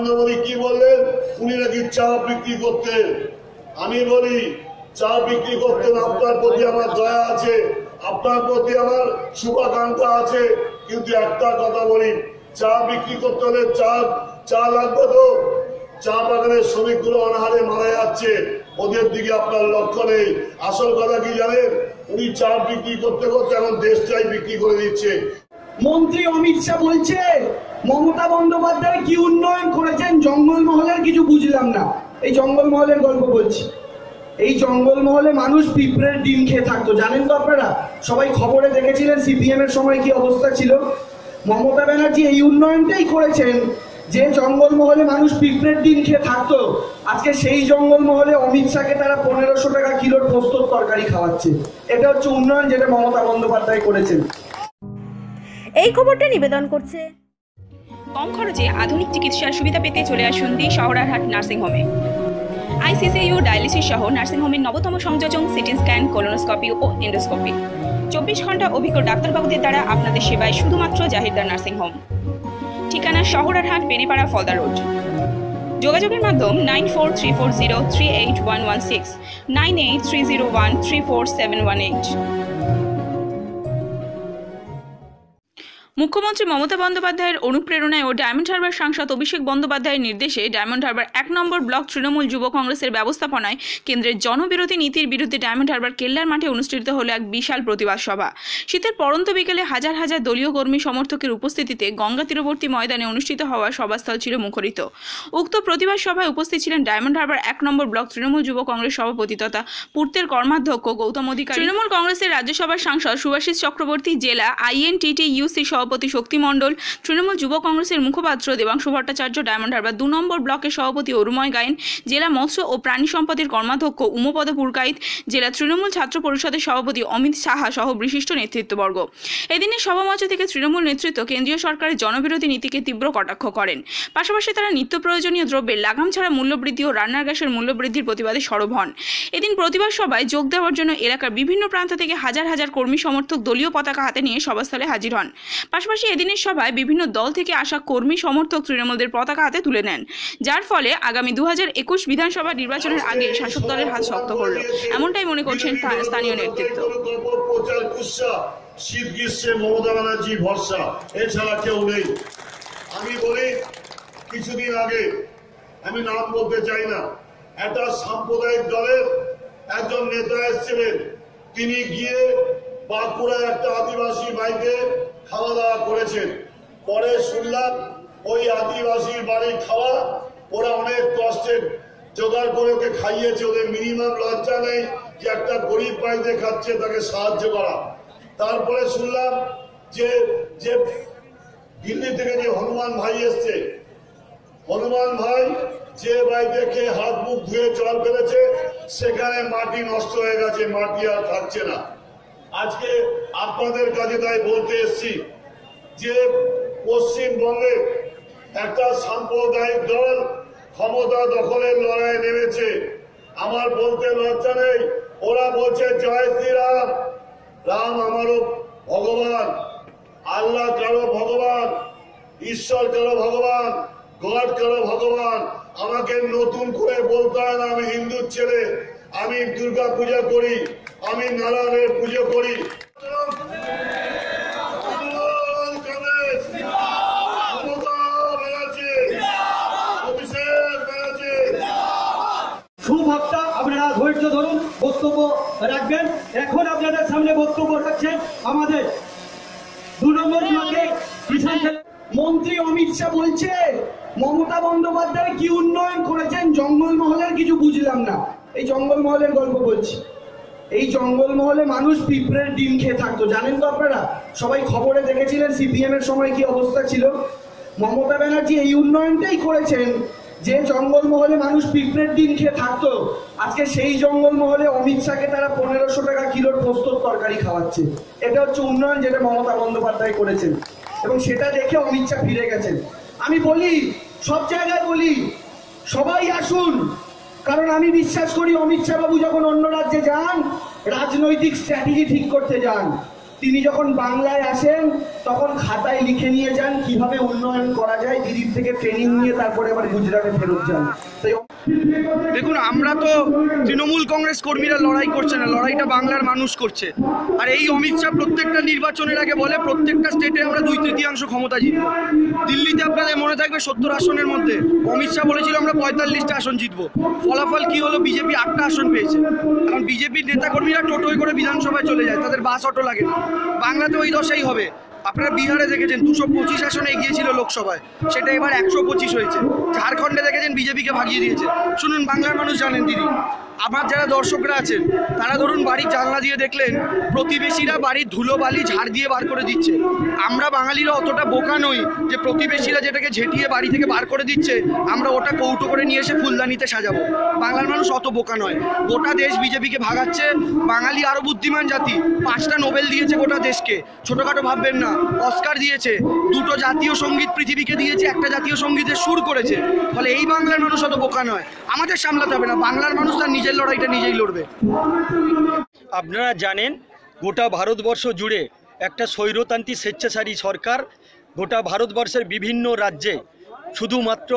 নরেন্দ্র মোদী কি বললেন, উনি নাকি চা বিক্রি করতেন। আমি বলি চা বিক্রি করতেন, আপনার প্রতি আমার দয়া আছে, আপনার প্রতি আমার শুভাকাঙ্ক্ষা আছে, কিন্তু একটা কথা বলি, চা বিক্রি করতে হলে চা লাগবে তো। চা বাগানের শ্রমিকগুলো অনাহারে মারা যাচ্ছে, ওদের দিকে আপনার লক্ষ্য নেই। আসল কথা কি জানেন, উনি চা বিক্রি করতে করতে এখন দেশটাই বিক্রি করে দিচ্ছে। মন্ত্রী অমিত শাহ বলছে মমতা বন্দ্যোপাধ্যায় কি উন্নয়ন করেছেন জঙ্গলমহলের কিছু বুঝলাম না। এই জঙ্গলমহলের গল্প বলছি। এই জঙ্গলমহলে মানুষ পিঁপড়ের ডিম খেয়ে থাকতো, জানেন তো আপনারা? সবাই খবরে দেখেছিলেন সিপিএম এর সময় কি অবস্থা ছিল। মমতা ব্যানার্জি এই উন্নয়নটাই করেছেন যে জঙ্গলমহলে মানুষ পিঁপড়ের ডিম খেয়ে থাকতো, আজকে সেই জঙ্গলমহলে অমিত শাহকে তারা 1500 টাকা কিলোর পোস্তর তরকারি খাওয়াচ্ছে। এটা হচ্ছে উন্নয়ন যেটা মমতা বন্দ্যোপাধ্যায় করেছেন। এই খবরটা নিবেদন করছে কম খরচে আধুনিক চিকিৎসার সুবিধা পেতে চলে আসুন দি শহরারহাট নার্সিং হোমে। আইসিসিইউ ডায়ালিসিস সহ নার্সিং হোমের নবতম সংযোজন, সিটি স্ক্যান, কোলোনোস্কোপি ও এন্ডোস্কোপি। 24 ঘন্টা অভিজ্ঞ ডাক্তারবাবুদের দ্বারা আপনাদের সেবায় শুধুমাত্র জাহিরদার নার্সিং হোম। ঠিকানা শহরারহাট, বেরিপাড়া, ফলদা রোড। যোগাযোগের মাধ্যম 9434038116, 9830134718। মুখ্যমন্ত্রী মমতা বন্দ্যোপাধ্যায়ের অনুপ্রেরণায় ও ডায়মন্ড হারবার সাংসদ অভিষেক বন্দ্যোপাধ্যায়ের নির্দেশে ডায়মন্ড হারবার 1 নম্বর ব্লক তৃণমূল যুব কংগ্রেসের ব্যবস্থাপনায় কেন্দ্রের জনবিরোধী নীতির বিরুদ্ধে ডায়মন্ড হারবার কেল্লার মাঠে অনুষ্ঠিত হলো এক বিশাল প্রতিবাদ সভা। শীতের পড়ন্ত বিকেলে হাজার হাজার দলীয় কর্মী সমর্থকের উপস্থিতিতে গঙ্গা তীরবর্তী ময়দানে অনুষ্ঠিত হওয়া সভাস্থল ছিল মুখরিত। উক্ত প্রতিবাদ সভায় উপস্থিত ছিলেন ডায়মন্ড হারবার 1 নম্বর ব্লক তৃণমূল যুব কংগ্রেস সভাপতি তথা পূর্তের কর্মাধ্যক্ষ গৌতম অধিকারী, তৃণমূল কংগ্রেসের রাজ্যসভার সাংসদ সুভাষিস চক্রবর্তী, জেলা INTTUC সভাপতি শক্তি মণ্ডল, তৃণমূল যুব কংগ্রেসের মুখপাত্র দেবাংশু ভট্টাচার্য, ডায়মন্ড হারবার 2 নম্বর ব্লকের সভাপতি অরুময় গায়েন, জেলা মৎস্য ও প্রাণী সম্পদের কর্মাধ্যক্ষ উমপদ পুরকাইত, জেলা তৃণমূল ছাত্র পরিষদের সভাপতি অমিত সাহা সহ বিশিষ্ট নেতৃত্ববর্গ। এদিনের সভামঞ্চ থেকে তৃণমূল নেতৃত্ব কেন্দ্রীয় সরকারের জনবিরোধী নীতিকে তীব্র কটাক্ষ করেন। পাশাপাশি তারা নিত্য প্রয়োজনীয় দ্রব্যের লাগাম ছাড়া মূল্যবৃদ্ধি ও রান্নার গ্যাসের মূল্যবৃদ্ধির প্রতিবাদে সরব হন। এদিন প্রতিবাদ সভায় যোগ দেওয়ার জন্য এলাকার বিভিন্ন প্রান্ত থেকে হাজার হাজার কর্মী সমর্থক দলীয় পতাকা হাতে নিয়ে সভাস্থলে হাজির হন। পাশাপাশি এদিনের সভায় বিভিন্ন দল থেকে আসা কর্মী সমর্থক তৃণমূলদের পতাকা হাতে তুলে নেন, যার ফলে আগামী 2021 বিধানসভা নির্বাচনের আগে শাসক দলের হাত শক্ত করল, এমনটাই মনে করছেন স্থানীয় নেতৃত্ব। শীত গ্রীষ্মে মমতা ব্যানার্জি ভরসা, এছাড়া কেউ নেই। আমি বলি, কিছুদিন আগে, আমি নাম বলতে চাই না, একটা সাম্প্রদায়িক দলের একজন নেতা এসেছিলেন, তিনি গিয়ে বাঁকুড়ায় একটা আদিবাসী বাড়িতে খাওয়া দাওয়া করেছেন। পরে শুনলাম ওই আদিবাসীর বাড়ির খাওয়া ওরা অনেক কষ্টে জোগাড় করে ওকে খাইয়েছে। ওদের মিনিমাম লজ্জা নেই যে একটা গরিব বাড়িতে খাচ্ছে তাকে সাহায্য করা। তারপরে শুনলাম যে দিল্লি থেকে যে হনুমান ভাই এসছে, হনুমান ভাই যে বাড়িতে খেয়ে হাত মুখ ধুয়ে জল ফেলেছে সেখানে মাটি নষ্ট হয়ে গেছে, মাটি আর থাকছে না। আজকে আপনাদের কাছে তাই বলতে এসছি যে পশ্চিমবঙ্গে একটা সাম্প্রদায়িক দল ক্ষমতা দখলের লড়াই নেমেছে। আমার বলতে লজ্জা নেই, ওরা বলছে জয় শ্রীরাম, রাম আমারও ভগবান, আল্লাহ কারো ভগবান, ঈশ্বর কারো ভগবান, গড কারো ভগবান। আমাকে নতুন করে বলতে হয় না, আমি হিন্দুর ছেলে, আমি দুর্গা পূজা করি, আমি নারায়ণের পুজো করি। সুভক্তা, আপনারা ধৈর্য ধরুন, বক্তব্য রাখবেন। এখন আপনাদের সামনে বক্তব্য রাখছেন আমাদের 2 নম্বর ব্লকে কিষাণ। মন্ত্রী অমিত শাহ বলছে মমতা বন্দ্যোপাধ্যায় কি উন্নয়ন করেছেন জঙ্গলমহলের কিছু বুঝলাম না। এই জঙ্গলমহলের গল্প বলছি। এই জঙ্গলমহলে মানুষ পিঁপড়ের ডিম খেয়ে থাকতো, জানেন তো আপনারা? সবাই খবরে দেখেছিলেন সিপিএম এর সময় কি অবস্থা ছিল। মমতা ব্যানার্জি এই উন্নয়নটাই করেছেন যে জঙ্গলমহলে মানুষ পিঁপড়ের ডিম খেয়ে থাকতো, আজকে সেই জঙ্গলমহলে অমিত শাহকে তারা 1500 টাকা কিলোর পোস্তর তরকারি খাওয়াচ্ছে। এটা হচ্ছে উন্নয়ন যেটা মমতা বন্দ্যোপাধ্যায় করেছেন, এবং সেটা দেখে অমিত শাহ ফিরে গেছেন। আমি বলি, সব জায়গায় বলি, সবাই আসুন, কারণ আমি বিশ্বাস করি অমিত শাহ বাবু যখন অন্য রাজ্যে যান রাজনৈতিক স্ট্র্যাটেজি ঠিক করতে যান, তিনি যখন বাংলায় আসেন তখন খাতায় লিখে নিয়ে যান কিভাবে উন্নয়ন করা যায়, দিদির থেকে ট্রেনিং নিয়ে তারপরে আবার গুজরাটে ফেরত যান। তাই দেখুন, আমরা তো তৃণমূল কংগ্রেস কর্মীরা লড়াই করছে না, লড়াইটা বাংলার মানুষ করছে। আর এই অমিত শাহ প্রত্যেকটা নির্বাচনের আগে বলে প্রত্যেকটা স্টেটে আমরা 2/3 ক্ষমতা জিতবো। দিল্লিতে আপনাদের মনে থাকবে 70 আসনের মধ্যে অমিত শাহ বলেছিল আমরা 45টা আসন জিতবো। ফলাফল কি হলো? বিজেপি 8টা আসন পেয়েছে। কারণ বিজেপির নেতাকর্মীরা টোটোয় করে বিধানসভায় চলে যায়, তাদের বাস অটো লাগে না। বাংলাতে ওই দশাই হবে। আপনারা বিহারে দেখেছেন 225 আসনে এগিয়েছিল লোকসভায়, সেটা এবার 125 হয়েছে। ঝাড়খণ্ডে দেখেছেন বিজেপিকে ভাগিয়ে দিয়েছে। শুনুন, বাংলার মানুষ জানেন দিদি, আমার যারা দর্শকরা আছেন তারা ধরুন বাড়ির জানলা দিয়ে দেখলেন প্রতিবেশীরা বাড়ির ধুলো বালি ঝাড় দিয়ে বার করে দিচ্ছে। আমরা বাঙালিরা অতটা বোকা নই যে প্রতিবেশীরা যেটাকে ঝেঁটিয়ে বাড়ি থেকে বার করে দিচ্ছে আমরা ওটা কৌটো করে নিয়ে এসে ফুলদানিতে সাজাবো। বাংলার মানুষ অত বোকা নয়। গোটা দেশ বিজেপিকে ভাগাচ্ছে। বাঙালি আরো বুদ্ধিমান জাতি। 5টা নোবেল দিয়েছে গোটা দেশকে, ছোটখাটো ভাববেন না। অস্কার দিয়েছে, 2টো জাতীয় সঙ্গীত পৃথিবীকে দিয়েছে, একটা জাতীয় সঙ্গীতের সুর করেছে। ফলে এই বাংলার মানুষ অত বোকা নয়। আমাদের সামলাতে হবে না, বাংলার মানুষ তার নিজের লড়াইটা নিজেই লড়বে। আপনারা জানেন গোটা ভারতবর্ষ জুড়ে একটা স্বৈরতান্ত্রিক স্বেচ্ছাচারী সরকার গোটা ভারতবর্ষের বিভিন্ন রাজ্যে শুধুমাত্র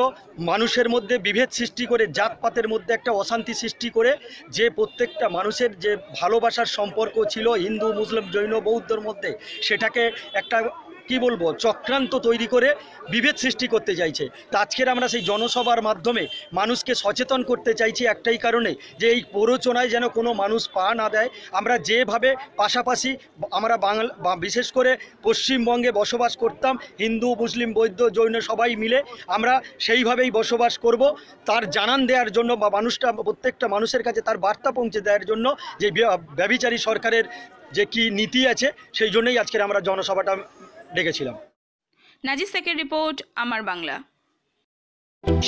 মানুষের মধ্যে বিভেদ সৃষ্টি করে, জাতপাতের মধ্যে একটা অশান্তি সৃষ্টি করে, যে প্রত্যেকটা মানুষের যে ভালোবাসার সম্পর্ক ছিল হিন্দু মুসলিম জৈন বৌদ্ধর মধ্যে, সেটাকে একটা কি বলবো চক্রান্ত তৈরি করে বিভেদ সৃষ্টি করতে চাইছে। তা আজকের আমরা সেই জনসভার মাধ্যমে মানুষকে সচেতন করতে চাইছি একটাই কারণে, যে এই প্ররোচনায় যেন কোনো মানুষ পা না দেয়। আমরা যেভাবে পাশাপাশি আমরা বিশেষ করে পশ্চিমবঙ্গে বসবাস করতাম, হিন্দু মুসলিম বৌদ্ধ জৈন সবাই মিলে আমরা সেইভাবেই বসবাস করব, তার জানান দেওয়ার জন্য বা প্রত্যেকটা মানুষের কাছে তার বার্তা পৌঁছে দেওয়ার জন্য যে ব্যভিচারী সরকারের যে কি নীতি আছে, সেই জন্যই আজকের আমরা জনসভাটা ডেকেছিলাম। নাজিস শেখের রিপোর্ট, আমার বাংলা।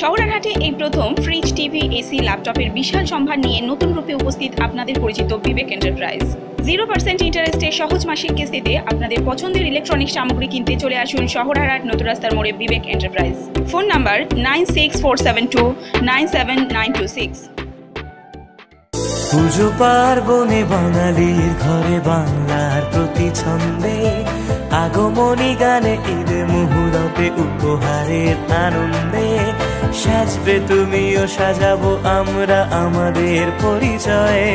শহরারহাটে এই প্রথম ফ্রিজ, টিভি, এসি, ল্যাপটপের বিশাল সম্ভার নিয়ে নতুন রূপে উপস্থিত আপনাদের পরিচিত বিবেক এন্টারপ্রাইজ। 0% ইন্টারেস্টে সহজ মাসিক কিস্তিতে আপনাদের পছন্দের ইলেকট্রনিক সামগ্রী কিনতে চলে আসুন শহরারহাট নতুন রাস্তার মোড়ে বিবেক এন্টারপ্রাইজ। Phone number 9647297926। পুজো পার্বণে বাঙালির ঘরে বাংলার প্রতি ছন্দে আগমনী গানে ঈদে মুহূর্তে উপহারের আনন্দে সাজবে তুমিও সাজাবো আমরা আমাদের পরিচয়ে,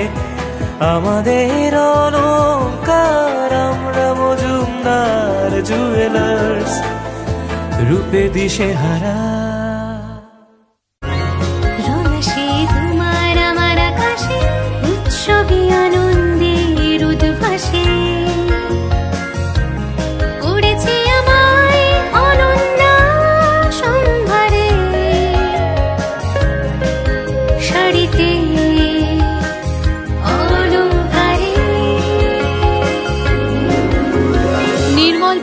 আমাদের অলংকার আমরা মজুমদার জুয়েলার্স, রূপে দিশে হারা।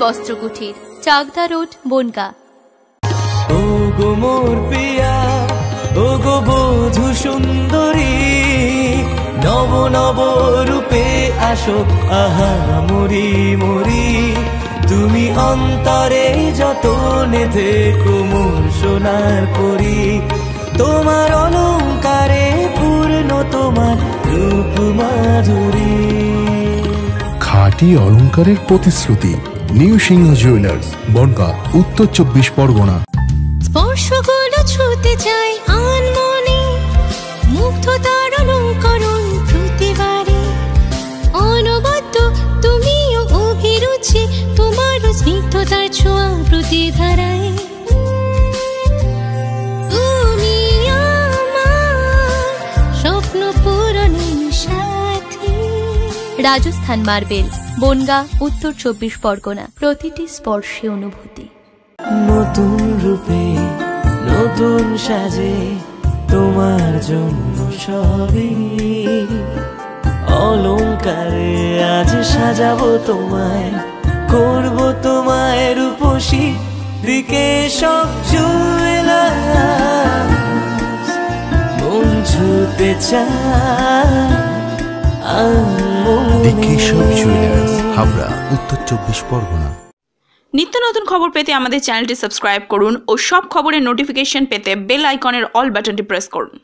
বস্ত্রকুঠির, চাকদা রোড, বনগা। ও গো মোর পিয়া, ও গো বধূ সুন্দরী, নব নব রূপে আসো আহা মরি মরি, তুমি অন্তরে যতনে থেকো মোর সোনার পরি, তোমার অলংকারে পূর্ণ তোমার রূপ মাধুরী। খাঁটি অলংকারের প্রতিশ্রুতি নিউ সিংহ জুয়েলার্স, বনগাঁ, উত্তর 24 পরগনা। স্পর্শগুলো ছুঁতে চাই আনমনে, মুগ্ধতার অলংকরণ প্রতিবারে, অনবদ্য তুমিও অভিরুচি, তোমার স্নিগ্ধতার ছোঁয়া প্রতিধারায়, তুমি আমার স্বপ্ন পূরণের সাথী। রাজস্থান মার্বেল, বনগাঁ, উত্তর 24 পরগনা। প্রতিটি স্পর্শে অনুভূতি। নতুন রূপে নতুন সাজে তোমার জন্য সবই অলংকারে আজ সাজাবো তোমায়, করবো তোমায় রূপসী, দিকে সব জুয়েলার্স মন ছুতে হাবড়া, উত্তর 24 পরগনা। নিত্য নতুন খবর পেতে আমাদের চ্যানেলটি সাবস্ক্রাইব করুন ও সব খবরের নোটিফিকেশন পেতে বেল আইকনের অল বাটনটি প্রেস করুন।